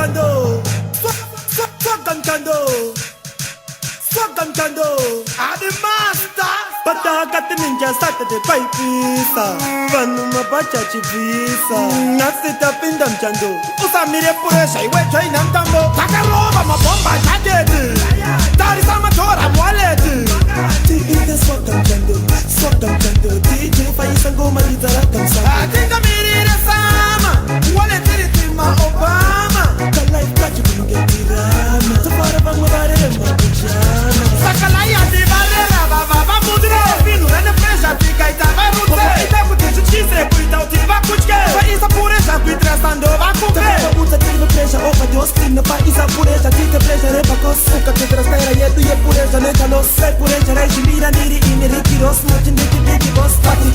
Swagamchando, Swagamchando, Swagamchando. I'm the master. But I got the ninja Saturday by pizza. Vanuma Bachachi visa. Not sit up in them chando. Usamire Puresha, we train and tambo. Takarova, my bomba, Taded. That is Amatora, wallet. DJ Swagamchando, DJ Faisango Marizara Kamsa. I think I'm in the summer. Wallet in my Obama. The life that you can get the rama. To far above my body and my pajama. Sakalaya, the Valera, Baba Mudre, Vinu, and the pressure, Pikaita, Barute. Ita Putin, she said, without the Bakuchka. But it's a Puresha, with Rastando, Bakupe. Put a little pressure over your skin. The fight is a Puresha, take the pressure, Rebecca, Suka, to the Stella, yet to your Puresha, Netalo, Set Puresha, she need a needy in the Ricky Ross, watching the Ricky Ross party.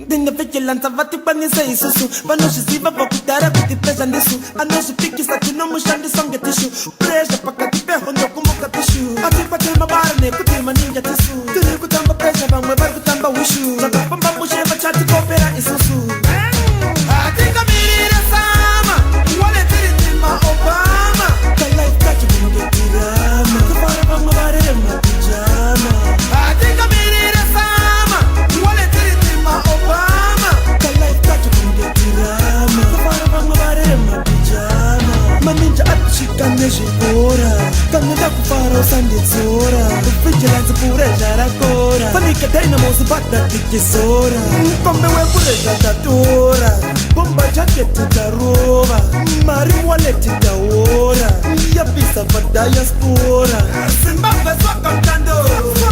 Then the vigilance of what the bunny says, Susu. But no, she's even about that with the pressure and the suit. I know she think it's like you know, mush and the song get tissue. Pressure, Pacatipe, on your Kumuka tissue. I think I tell my body, put him a ninja tissue. To the Kutamba pressure, and my Kutamba wishu. The Pamba Bush ever chat to opera is Susu. I think I'm in the summer. What I did it in my Obama. The life that you can get the rama. The far above my body and my pajama. I think I'm in the summer. What I did it in my Obama. The life that you can get the rama. The far above my body and my pajama. My ninja at Chicane Shikora. Kamida Kufaro Sandizora. The vigilance pure Jaracora. Panica Dynamos but that Dikisora. Come away Puresha Tatora. Bomba jacket to the rover. Mari wallet to the water. Yapisa for diaspora. Zimbabwe Swagamchando.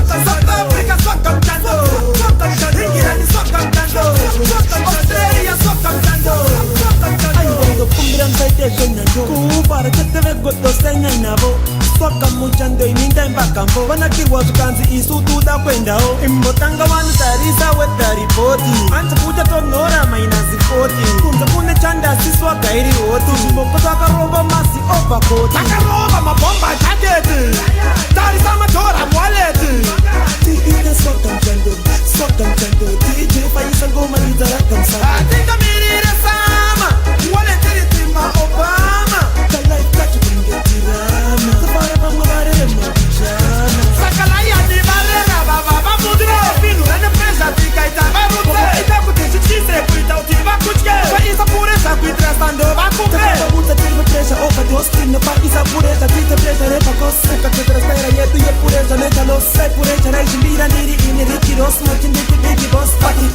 South Africa Swagamchando. England Swagamchando. Australia Swagamchando. Ayo kumbiran citation nando. Kupara teteve goto senya nabo. Swagamchando ininda imbakambo. Wanakirwa tukanzi isutu da kwendao. Imbotanga wantarisa weta ripoti. Anta kuja tonora mainazi 40. Kunza kune chanda siswa gairi oti. Shimoko takarova masi overcoat. Takarova mabomba taded. Tari Amatora wallet. DJ Swagamchando, DJ Faisango Marizara Kamsa. I think I'm in the summer. Wallet it in my Obama. The life that you can get the rama. The far above my body and my pajama. Sakalaya, the Valera, Baba Mudre, Vinu, and the pressure, Pikaita, Barute. Ita Putin, she said, without the Bakuchka. But it's a Puresha, with Rastando, Bakupe. Put a little pressure over your skin. The fight is a Puresha, take the pressure, Rebecca, Suka, to the Stella, yet to your Puresha, Netalo, Set Puresha, she need a needy in the Ricky Ross, watching the Ricky Ross party.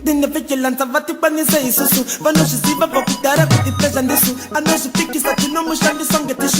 Then the vigilance of what the bunny says, Susu. But no, she's even about that with the pressure and the suit. I know she think it's like you know, mush and the song get tissue.